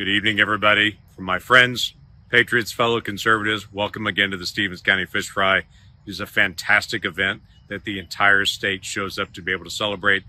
Good evening, everybody. From my friends, patriots, fellow conservatives, welcome again to the Stevens County Fish Fry. It is a fantastic event that the entire state shows up to be able to celebrate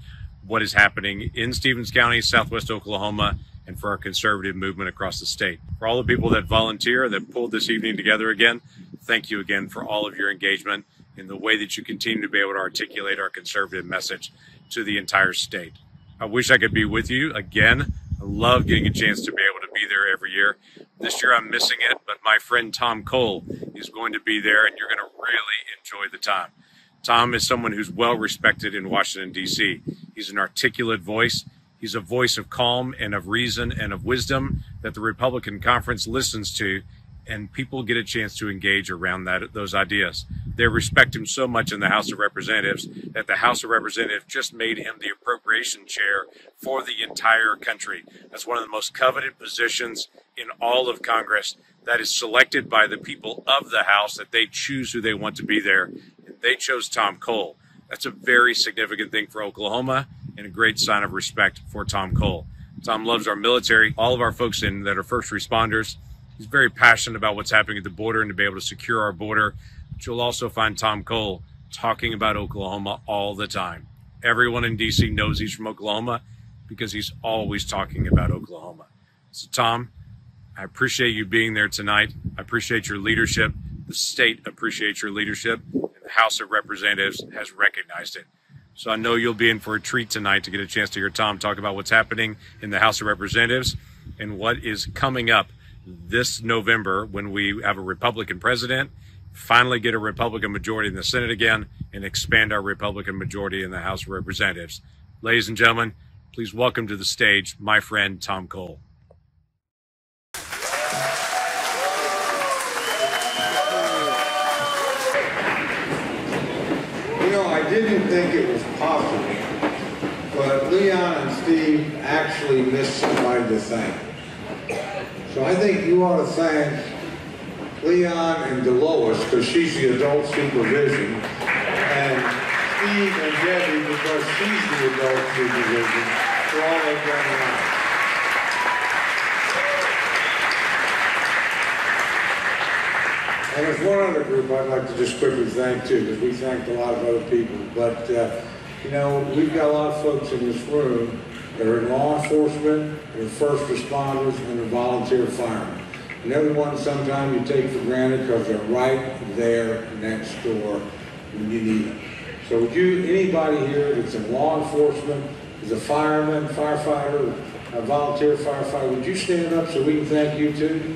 what is happening in Stevens County, Southwest Oklahoma, and for our conservative movement across the state. For all the people that volunteer, that pulled this evening together again, thank you again for all of your engagement in the way that you continue to be able to articulate our conservative message to the entire state. I wish I could be with you again. I love getting a chance to be able to be there every year. This year I'm missing it, but my friend Tom Cole is going to be there, and you're going to really enjoy the time. Tom is someone who's well respected in Washington, D.C. He's an articulate voice. He's a voice of calm and of reason and of wisdom that the Republican conference listens to, and people get a chance to engage around those ideas. They respect him so much in the House of Representatives that the House of Representatives just made him the appropriation chair for the entire country. That's one of the most coveted positions in all of Congress that is selected by the people of the House, that they choose who they want to be there. And they chose Tom Cole. That's a very significant thing for Oklahoma and a great sign of respect for Tom Cole. Tom loves our military, all of our folks that are first responders. He's very passionate about what's happening at the border and to be able to secure our border. But you'll also find Tom Cole talking about Oklahoma all the time. Everyone in D.C. knows he's from Oklahoma because he's always talking about Oklahoma. So, Tom, I appreciate you being there tonight. I appreciate your leadership. The state appreciates your leadership, and the House of Representatives has recognized it. So I know you'll be in for a treat tonight to get a chance to hear Tom talk about what's happening in the House of Representatives and what is coming up this November when we have a Republican president, finally get a Republican majority in the Senate again, and expand our Republican majority in the House of Representatives. Ladies and gentlemen, please welcome to the stage my friend Tom Cole. You know, I didn't think it was possible, but Leon and Steve actually missed somebody to thank. So I think you ought to thank Leon and Dolores, because she's the adult supervision, and Steve and Debbie, because she's the adult supervision, for all they've done tonight. And there's one other group I'd like to just quickly thank too, because we thanked a lot of other people. But, you know, we've got a lot of folks in this room that are in law enforcement, they're first responders, and they're volunteer firemen. And everyone sometimes you take for granted because they're right there next door when you need them. So would you, anybody here that's in law enforcement, is a fireman, firefighter, a volunteer firefighter, would you stand up so we can thank you too?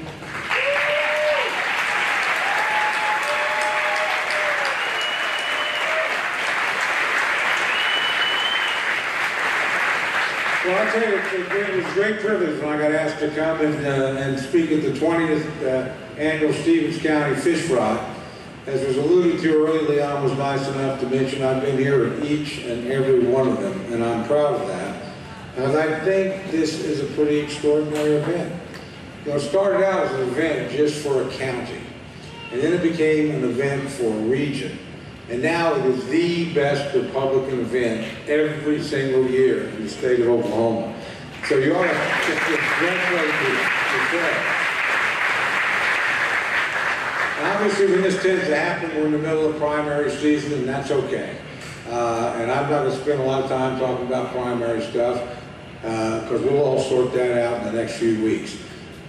Well, I'll tell you, it was a great privilege when I got asked to come and speak at the 20th annual Stevens County Fish Fry. As was alluded to earlier, Leon was nice enough to mention I've been here at each and every one of them, and I'm proud of that. And I think this is a pretty extraordinary event. You know, it started out as an event just for a county, and then it became an event for a region. And now it is the best Republican event every single year in the state of Oklahoma. So you ought to congratulate yourself. Obviously, when this tends to happen, we're in the middle of primary season, and that's okay. And I'm not going to spend a lot of time talking about primary stuff, because we'll all sort that out in the next few weeks.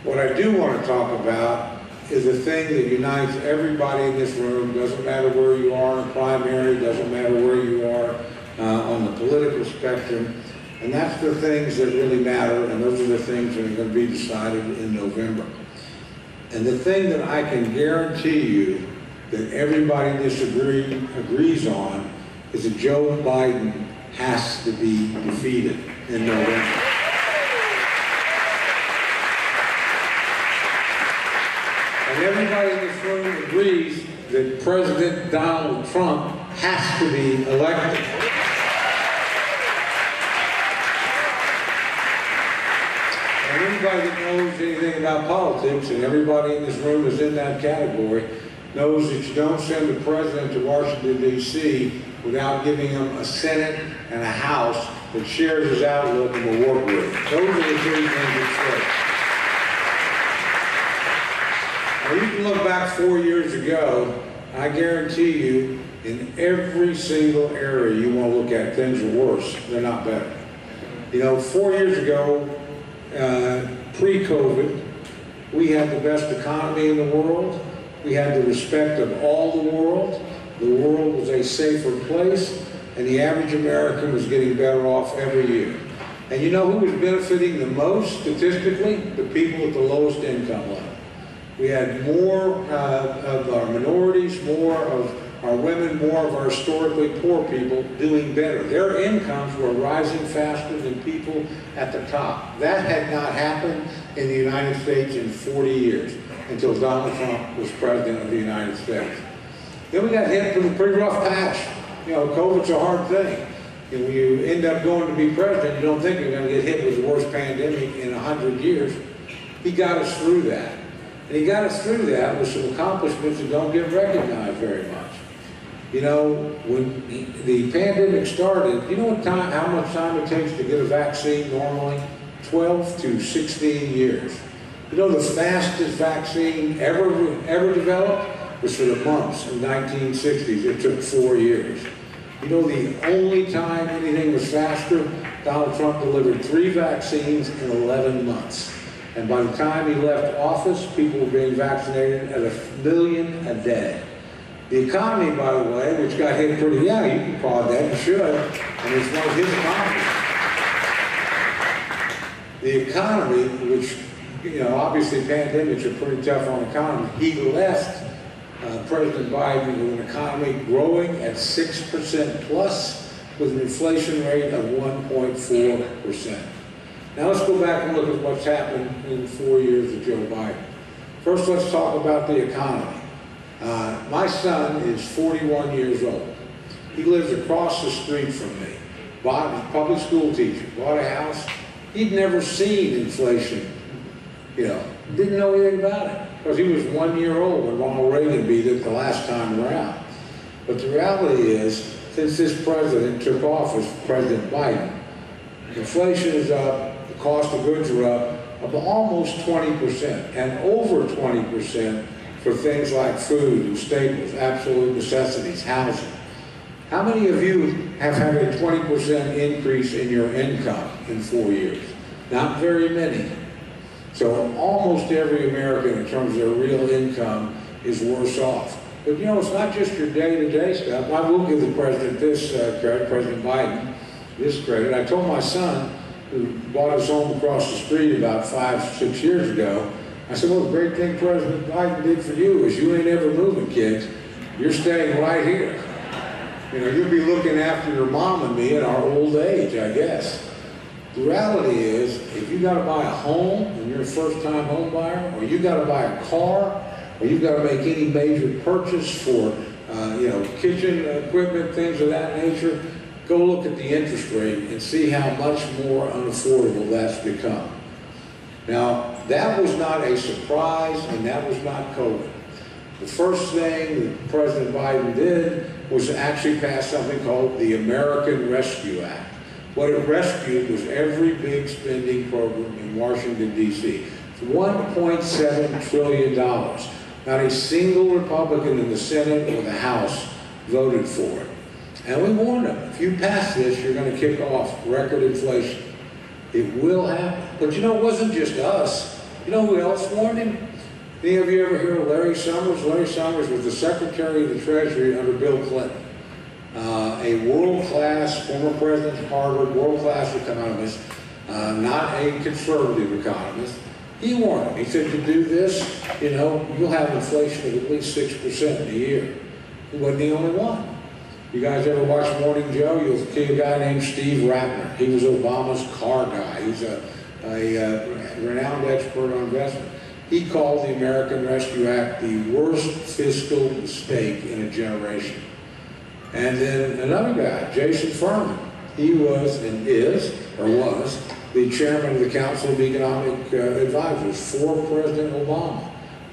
What I do want to talk about is a thing that unites everybody in this room. Doesn't matter where you are in primary, doesn't matter where you are on the political spectrum. And that's the things that really matter, and those are the things that are going to be decided in November. And the thing that I can guarantee you that everybody in this agrees on is that Joe Biden has to be defeated in November. And everybody in this room agrees that President Donald Trump has to be elected. And anybody that knows anything about politics, and everybody in this room is in that category, knows that you don't send the president to Washington, D.C. without giving him a Senate and a House that shares his outlook and will work with. Those are the three things at stake. Now, you can look back 4 years ago, I guarantee you, in every single area you want to look at, things are worse. They're not better. You know, 4 years ago, pre-COVID, we had the best economy in the world. We had the respect of all the world. The world was a safer place, and the average American was getting better off every year. And you know who was benefiting the most statistically? The people at the lowest income level. We had more of our minorities, more of our women, more of our historically poor people doing better. Their incomes were rising faster than people at the top. That had not happened in the United States in 40 years until Donald Trump was president of the United States. Then we got hit with a pretty rough patch. You know, COVID's a hard thing. And when you end up going to be president, you don't think you're going to get hit with the worst pandemic in 100 years. He got us through that. And he got us through that with some accomplishments that don't get recognized very much. You know, when the pandemic started, you know how much time it takes to get a vaccine normally? 12 to 16 years. You know the fastest vaccine ever developed was for the mumps in the 1960s. It took 4 years. You know the only time anything was faster? Donald Trump delivered 3 vaccines in 11 months. And by the time he left office, people were being vaccinated at 1 million a day. The economy, by the way, which got hit pretty, yeah, you can applaud that, you should, and it's one of his accomplishments. The economy, which, you know, obviously pandemics are pretty tough on the economy, he left President Biden with an economy growing at 6% plus with an inflation rate of 1.4%. Now let's go back and look at what's happened in the 4 years of Joe Biden. First, let's talk about the economy. My son is 41 years old. He lives across the street from me. He's a public school teacher, bought a house. He'd never seen inflation, you know, didn't know anything about it because he was 1 year old when Ronald Reagan beat it the last time around. But the reality is, since this president took office, President Biden, inflation is up, the cost of goods are up almost 20% and over 20% for things like food and staples, absolute necessities, housing. How many of you have had a 20% increase in your income in 4 years? Not very many. So almost every American in terms of their real income is worse off. But you know, it's not just your day-to-day stuff. I will give the president this credit, President Biden, this credit. I told my son, who bought his home across the street about 5 or 6 years ago, I said, well, the great thing President Biden did for you is you ain't ever moving, kids. You're staying right here. You know, you'll be looking after your mom and me in our old age, I guess. The reality is, if you got to buy a home and you're a first-time home buyer, or you got to buy a car, or you've got to make any major purchase for, you know, kitchen equipment, things of that nature, go look at the interest rate and see how much more unaffordable that's become. Now, that was not a surprise, and that was not COVID. The first thing that President Biden did was to actually pass something called the American Rescue Act. What it rescued was every big spending program in Washington, D.C. It's $1.7 trillion. Not a single Republican in the Senate or the House voted for it. And we warned them, if you pass this, you're going to kick off record inflation. It will happen. But you know, it wasn't just us. You know who else warned him? Any of you ever hear of Larry Summers? Larry Summers was the Secretary of the Treasury under Bill Clinton. A world-class, former president of Harvard, world-class economist, not a conservative economist. He warned him. He said, to do this, you know, you'll have inflation of at least 6% a year. He wasn't the only one. You guys ever watch Morning Joe? You'll see a guy named Steve Rattner. He was Obama's car guy. He's a renowned expert on investment. He called the American Rescue Act the worst fiscal mistake in a generation. And then another guy, Jason Furman, he was and is, or was, the chairman of the Council of Economic Advisors for President Obama,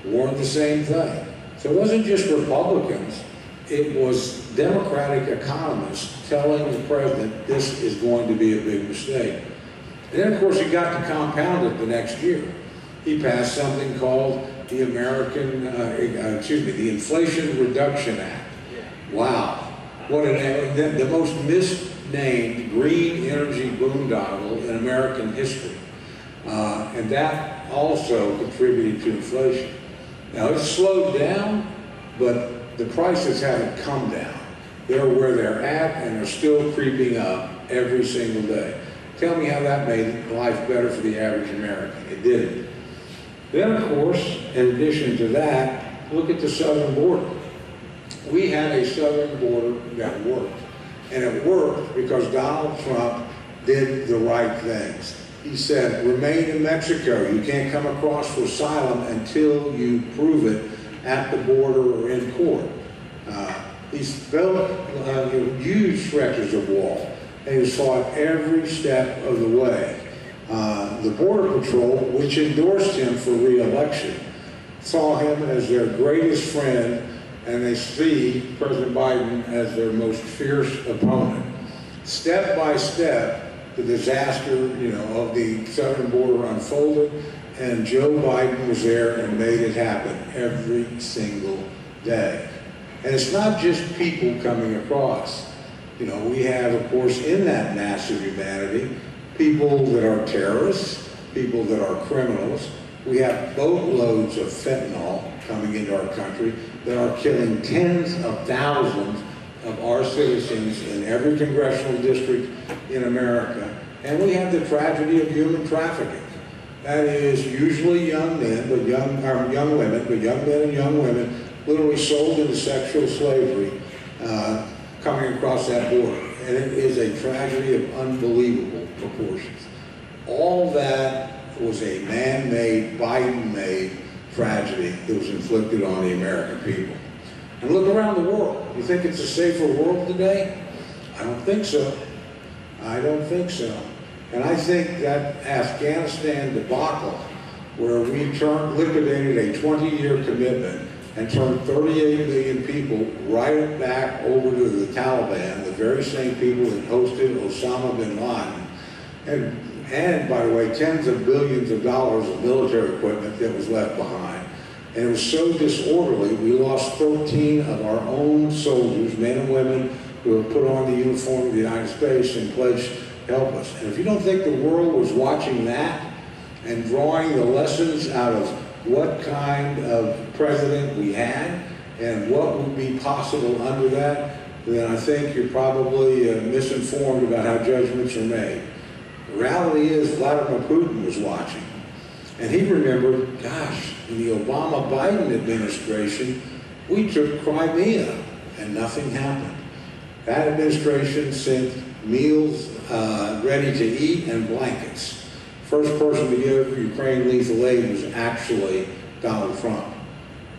warned the same thing. So it wasn't just Republicans, it was Democratic economists telling the president this is going to be a big mistake. And then, of course, he got to compound it the next year. He passed something called the the Inflation Reduction Act. Wow, what the most misnamed green energy boondoggle in American history. And that also contributed to inflation. Now it's slowed down, but the prices haven't come down. They're where they're at, and they're still creeping up every single day. Tell me how that made life better for the average American. It didn't. Then, of course, in addition to that, look at the southern border. We had a southern border that worked. And it worked because Donald Trump did the right things. He said, remain in Mexico. You can't come across for asylum until you prove it at the border or in court. He's built huge stretches of wall, and he's fought every step of the way. The Border Patrol, which endorsed him for re-election, saw him as their greatest friend, and they see President Biden as their most fierce opponent. Step by step, the disaster, of the southern border unfolded, and Joe Biden was there and made it happen every single day. And it's not just people coming across. We have, of course, in that massive humanity, people that are terrorists, people that are criminals. We have boatloads of fentanyl coming into our country that are killing tens of thousands of our citizens in every congressional district in America. And we have the tragedy of human trafficking. That is usually young men, but young women, but young men and young women literally sold into sexual slavery coming across that border. And it is a tragedy of unbelievable proportions. All that was a man-made, Biden-made tragedy that was inflicted on the American people. And look around the world. You think it's a safer world today? I don't think so. I don't think so. And I think that Afghanistan debacle, where we liquidated a 20-year commitment and turned 38 million people right back over to the Taliban, the very same people that hosted Osama bin Laden, and by the way, tens of billions of dollars of military equipment that was left behind. And it was so disorderly, we lost 13 of our own soldiers, men and women, who have put on the uniform of the United States and pledged to help us. And if you don't think the world was watching that and drawing the lessons out of what kind of president we had and what would be possible under that, then I think you're probably misinformed about how judgments are made. The reality is Vladimir Putin was watching. And he remembered, gosh, in the Obama-Biden administration, we took Crimea and nothing happened. That administration sent meals ready to eat and blankets. First person to give Ukraine lethal aid was actually Donald Trump.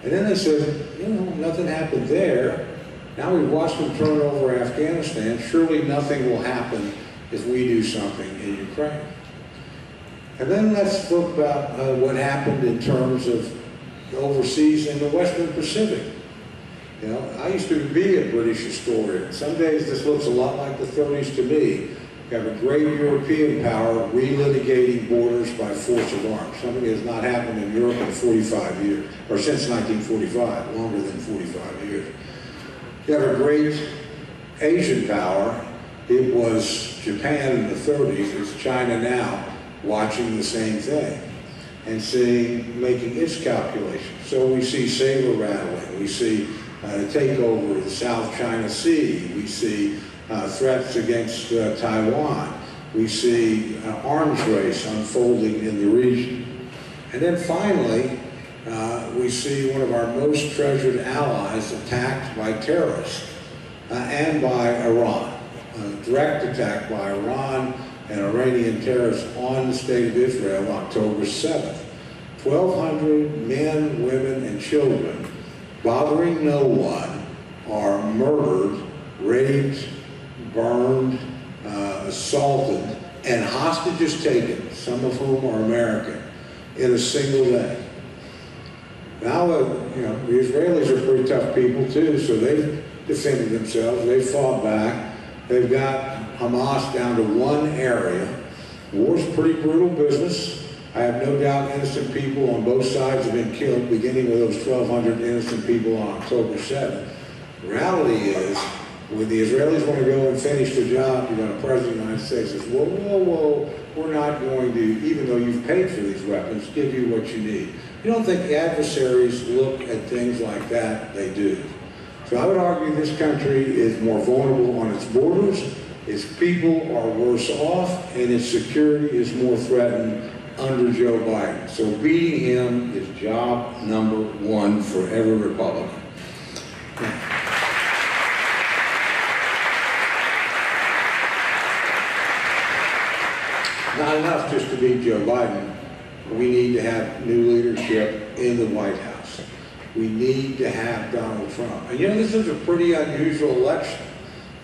And then they said, nothing happened there. Now we've watched them turn over Afghanistan. Surely nothing will happen if we do something in Ukraine. And then let's talk about what happened in terms of overseas in the Western Pacific. I used to be a British historian. Some days this looks a lot like the 30s to me. You have a great European power relitigating borders by force of arms. Something that has not happened in Europe in 45 years, or since 1945, longer than 45 years. You have a great Asian power. It was Japan in the 30s, it's China now, watching the same thing and making its calculations. So we see saber rattling, we see the takeover of the South China Sea, we see threats against Taiwan, we see an arms race unfolding in the region. And then finally, we see one of our most treasured allies attacked by terrorists and by Iran. A direct attack by Iran and Iranian terrorists on the state of Israel October 7th. 1,200 men, women, and children, bothering no one, are murdered, raped, burned, assaulted, and hostages taken, some of whom are American, in a single day. Now, the Israelis are pretty tough people too, so they've defended themselves, they've fought back. They've got Hamas down to one area. War's pretty brutal business. I have no doubt innocent people on both sides have been killed, beginning with those 1,200 innocent people on October 7th. The reality is, when the Israelis want to go and finish the job, you know, the President of the United States says, whoa, whoa, whoa, we're not going to, even though you've paid for these weapons, give you what you need. You don't think adversaries look at things like that? They do. So I would argue this country is more vulnerable on its borders, its people are worse off, and its security is more threatened under Joe Biden. So beating him is job number one for every Republican. Not enough just to beat Joe Biden. We need to have new leadership in the White House. We need to have Donald Trump. And you know, this is a pretty unusual election.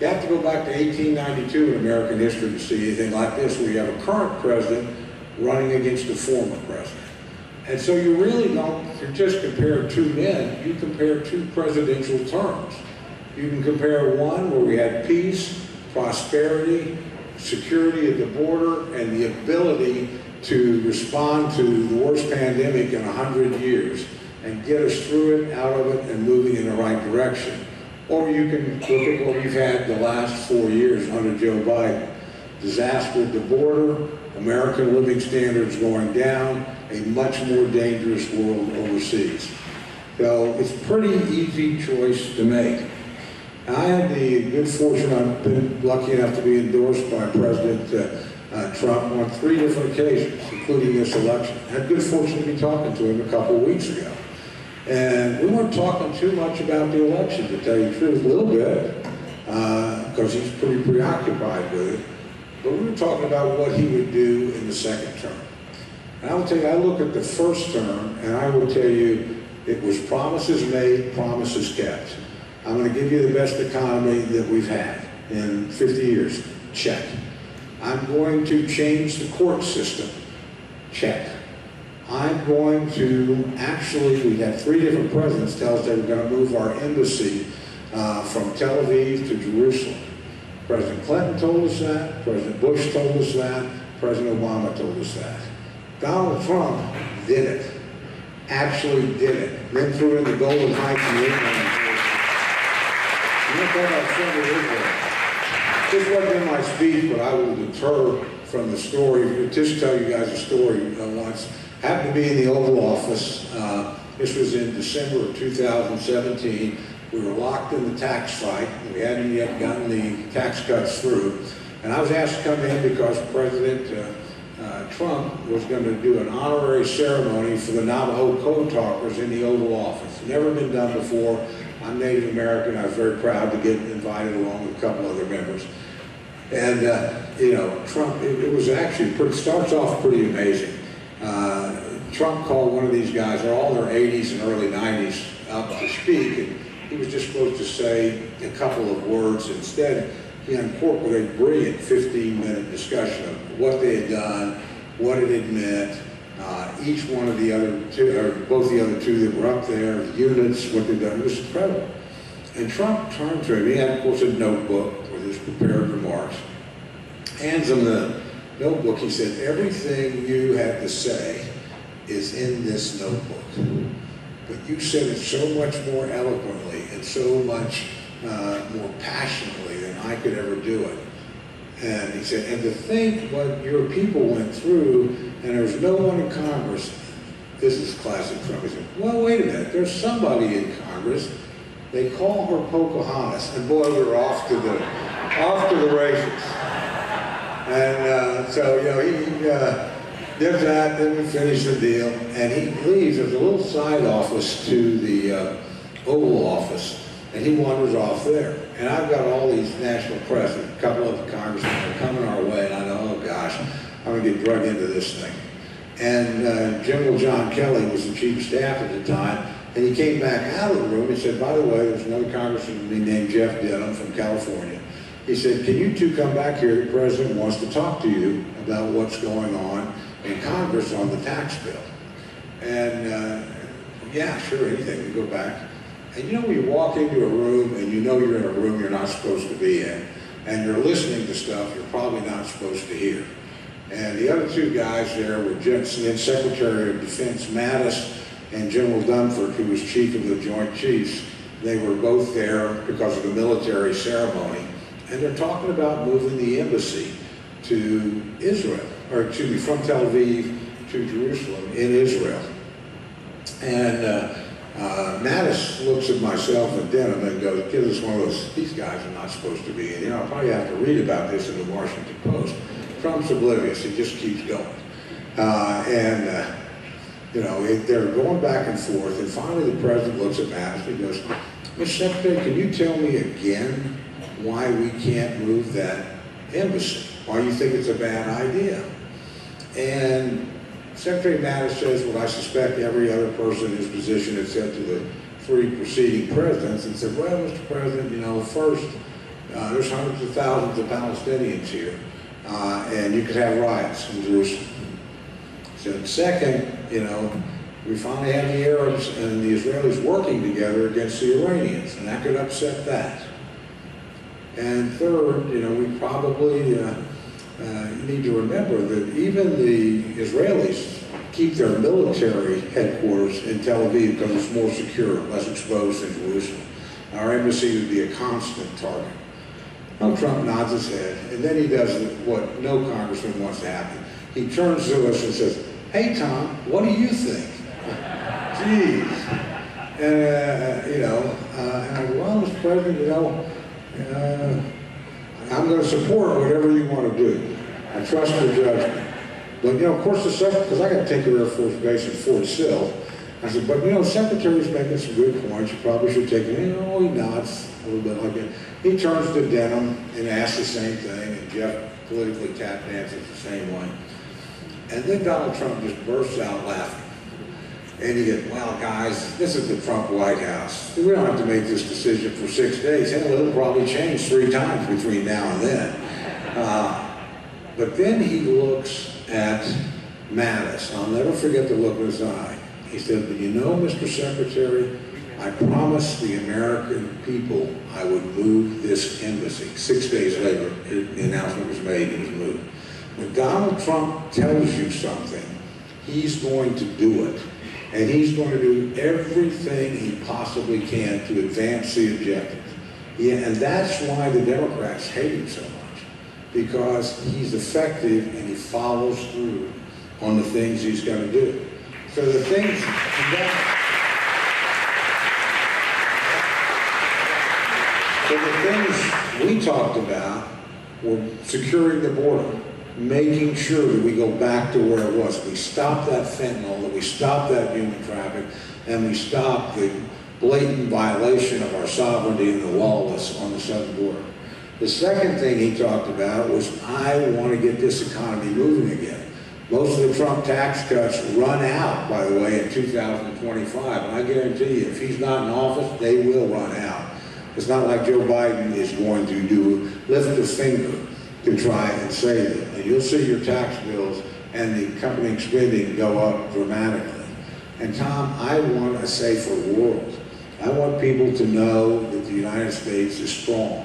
You have to go back to 1892 in American history to see anything like this, where you have a current president running against a former president. And so you really don't just compare two men, you compare two presidential terms. You can compare one where we had peace, prosperity, security at the border, and the ability to respond to the worst pandemic in 100 years and get us through it, out of it, and moving in the right direction. Or you can look at what we've had the last 4 years under Joe Biden. Disaster at the border, American living standards going down, a much more dangerous world overseas. So it's a pretty easy choice to make. I had the good fortune, I've been lucky enough to be endorsed by President Trump on 3 different occasions, including this election. I had good fortune to be talking to him a couple of weeks ago. And we weren't talking too much about the election, to tell you the truth, a little bit, because he's pretty preoccupied with it. But we were talking about what he would do in the second term. And I will tell you, I look at the first term, and I will tell you, it was promises made, promises kept. I'm going to give you the best economy that we've had in 50 years. Check. I'm going to change the court system. Check. I'm going to, actually, we had 3 different presidents tell us they were going to move our embassy from Tel Aviv to Jerusalem. President Clinton told us that, President Bush told us that, President Obama told us that. Donald Trump did it. Actually did it. Then threw in the Golden Heights and Israel. You know what I said to Israel? This wasn't in my speech, but I will deter from the story. Just tell you guys a story once. Happened to be in the Oval Office. This was in December of 2017. We were locked in the tax fight. We hadn't yet gotten the tax cuts through. And I was asked to come in because President Trump was going to do an honorary ceremony for the Navajo code talkers in the Oval Office. Never been done before. I'm Native American. I was very proud to get invited along with a couple other members. And, you know, Trump, it was actually, starts off pretty amazing. Trump called one of these guys, they're all in their 80s and early 90s, up to speak. And he was just supposed to say a couple of words. Instead, he incorporated a brilliant 15-minute discussion of what they had done, what it had meant, each one of the other 2, or both the other 2 that were up there, the units, what they'd done. It was incredible. And Trump turned to him. He had, of course, a notebook with his prepared remarks. Hands him the notebook. He said, everything you had to say is in this notebook. But you said it so much more eloquently and so much more passionately than I could ever do it. And he said, and to think what your people went through, and there was no one in Congress. This is classic Trump. He said, well, wait a minute, there's somebody in Congress. They call her Pocahontas, and boy, we were off to the races. And so, you know, he did that, then we finished the deal, and he leaves. There's a little side office to the Oval Office, and he wanders off there. And I've got all these national press, and a couple of the congressmen are coming our way, and I know, oh gosh, I'm going to get drug into this thing. And General John Kelly was the chief of staff at the time, and he came back out of the room and said, by the way, there's another congressman named Jeff Denham from California. He said, can you 2 come back here? The president wants to talk to you about what's going on in Congress on the tax bill. And yeah, sure, anything, we go back. And you know, when you walk into a room and you know you're in a room you're not supposed to be in, and you're listening to stuff you're probably not supposed to hear. And the other two guys there were Secretary of Defense Mattis and General Dunford, who was Chief of the Joint Chiefs. They were both there because of the military ceremony. And they're talking about moving the embassy to Israel, or excuse me, from Tel Aviv to Jerusalem in Israel. And Mattis looks at myself and Denham and goes, gives us one of those, these guys are not supposed to be in. You know, I'll probably have to read about this in the Washington Post. Trump's oblivious, he just keeps going. You know, they're going back and forth, and finally the president looks at Mattis and he goes, Mr. Secretary, can you tell me again why we can't move that embassy? Why you think it's a bad idea? And Secretary Mattis says what I suspect every other person in his position had said to the three preceding presidents, and said, well, Mr. President, you know, first, there's hundreds of thousands of Palestinians here, and you could have riots in Jerusalem. So second, you know, we finally have the Arabs and the Israelis working together against the Iranians, and that could upset that. And third, you know, we probably need to remember that even the Israelis keep their military headquarters in Tel Aviv because it's more secure, less exposed than Jerusalem. Our embassy would be a constant target. Well, Trump nods his head, and then he does what no congressman wants to happen. He turns to us and says, hey, Tom, what do you think? Jeez. And, you know, and I go, well, Mr. President, you know, I'm going to support whatever you want to do. I trust your judgment. But, you know, of course, the secretary, because I got to take care of Air Force Base in Fort Sill. I said, but, you know, the secretary's making some good points. You probably should take it. You know, he nods a little bit like that. He turns to Denham and asks the same thing, and Jeff politically tap dances the same way. And then Donald Trump just bursts out laughing. And he goes, well, guys, this is the Trump White House. We don't have to make this decision for 6 days. Hell, it'll probably change 3 times between now and then. But then he looks at Mattis. I'll never forget the look in his eye. He said, but you know, Mr. Secretary, I promised the American people I would move this embassy. 6 days later, the announcement was made, it was moved. When Donald Trump tells you something, he's going to do it. And he's going to do everything he possibly can to advance the objective. Yeah, and that's why the Democrats hate him so much. Because he's effective and he follows through on the things he's going to do. So the things we talked about were securing the border, making sure that we go back to where it was. We stop that fentanyl, that we stop that human traffic, and we stop the blatant violation of our sovereignty and the lawless on the southern border. The second thing he talked about was, I want to get this economy moving again. Most of the Trump tax cuts run out, by the way, in 2025. And I guarantee you, if he's not in office, they will run out. It's not like Joe Biden is going to lift a finger to try and save it. And you'll see your tax bills and the accompanying spending go up dramatically. And Tom, I want a safer world. I want people to know that the United States is strong.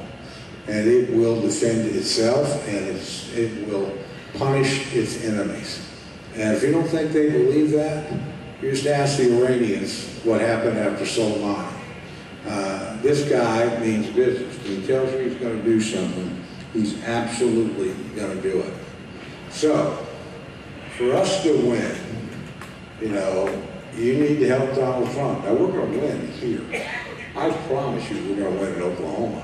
And it will defend itself, and it will punish its enemies. And if you don't think they believe that, you just ask the Iranians what happened after Soleimani. This guy means business. When he tells you he's going to do something, he's absolutely going to do it. So, for us to win, you know, you need to help Donald Trump. Now, we're going to win here. I promise you we're going to win in Oklahoma.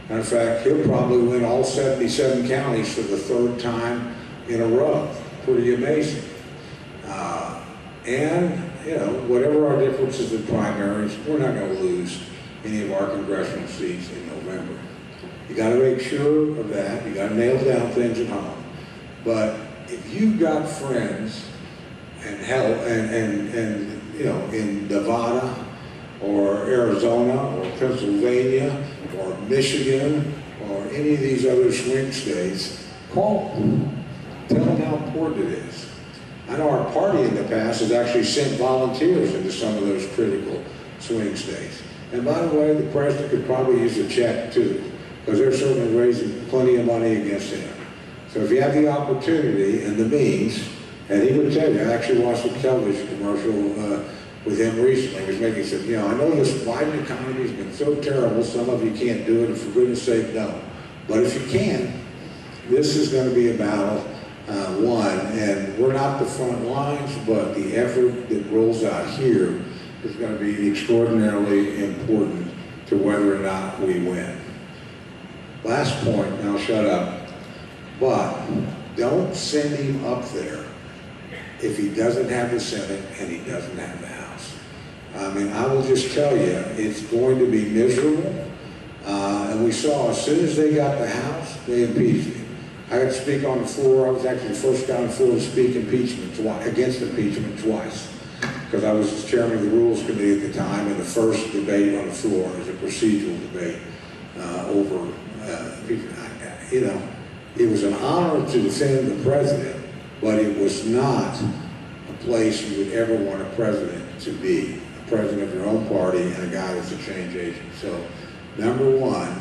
Matter of fact, he'll probably win all 77 counties for the 3rd time in a row. Pretty amazing. And, you know, whatever our differences in primaries, we're not going to lose any of our congressional seats in November. You got to make sure of that. You got to nail down things at home. But if you've got friends and you know, in Nevada or Arizona or Pennsylvania or Michigan or any of these other swing states, call them. Tell them how important it is. I know our party in the past has actually sent volunteers into some of those critical swing states. And by the way, the president could probably use a check too, because they're certainly raising plenty of money against him. So if you have the opportunity and the means, and he would tell you, I actually watched a television commercial with him recently. He was making, he said, you know, I know this Biden economy has been so terrible, some of you can't do it, and for goodness sake, no. But if you can, this is going to be a battle won, and we're not the front lines, but the effort that rolls out here is going to be extraordinarily important to whether or not we win. Last point, and I'll shut up, but don't send him up there if he doesn't have the Senate and he doesn't have the House. I mean, I will just tell you, it's going to be miserable. And we saw as soon as they got the House, they impeached him. I got to speak on the floor. I was actually the first guy on the floor to speak against impeachment twice, because I was chairman of the Rules Committee at the time, and the first debate on the floor was a procedural debate over impeachment. You know, it was an honor to defend the president, but it was not a place you would ever want a president to be, a president of your own party and a guy that's a change agent. So, number one,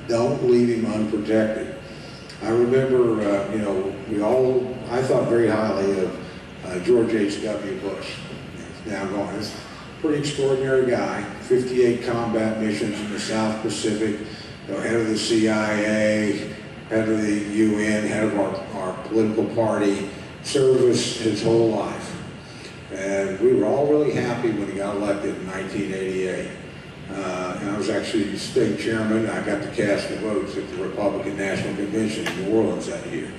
don't leave him unprotected. I remember, you know, I thought very highly of George H.W. Bush. He's now gone. He's a pretty extraordinary guy, 58 combat missions in the South Pacific, you know, head of the CIA, head of the UN, head of our political party, service his whole life. And we were all really happy when he got elected in 1988. And I was actually state chairman. I got to cast the votes at the Republican National Convention in New Orleans that year.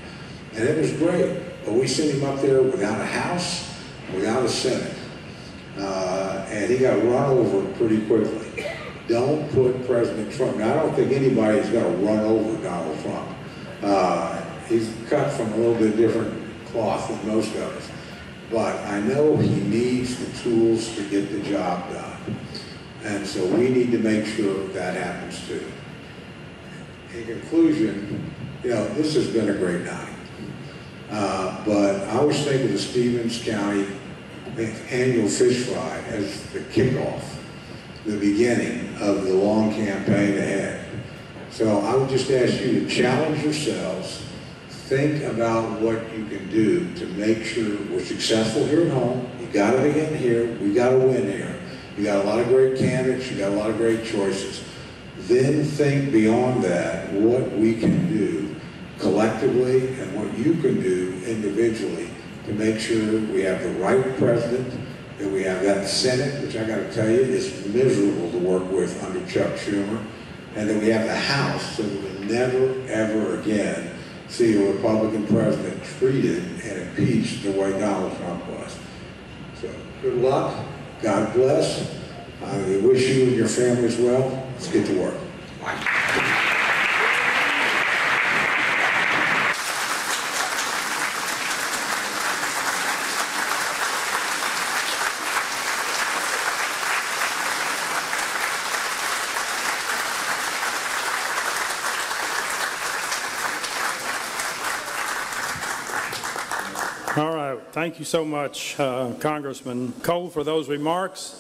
And it was great. But we sent him up there without a House, without a Senate. And he got run over pretty quickly. Don't put President Trump. Now, I don't think anybody's going to run over Donald Trump. He's cut from a little bit different cloth than most of us. But I know he needs the tools to get the job done. And so we need to make sure that happens too. In conclusion, you know, this has been a great night. But I always think of the Stevens County annual fish fry as the kickoff, the beginning of the long campaign ahead. So I would just ask you to challenge yourselves, think about what you can do to make sure we're successful here at home. You got to begin here, we got to win here. You got a lot of great candidates, you got a lot of great choices. Then think beyond that, what we can do collectively and what you can do individually to make sure we have the right president, that we have that Senate, which I got to tell you is miserable to work with under Chuck Schumer, and that we have the House so that we never, ever again see a Republican president treated and impeached the way Donald Trump was. So good luck. God bless. I wish you and your families well. Let's get to work. Bye. All right. Thank you so much, Congressman Cole, for those remarks.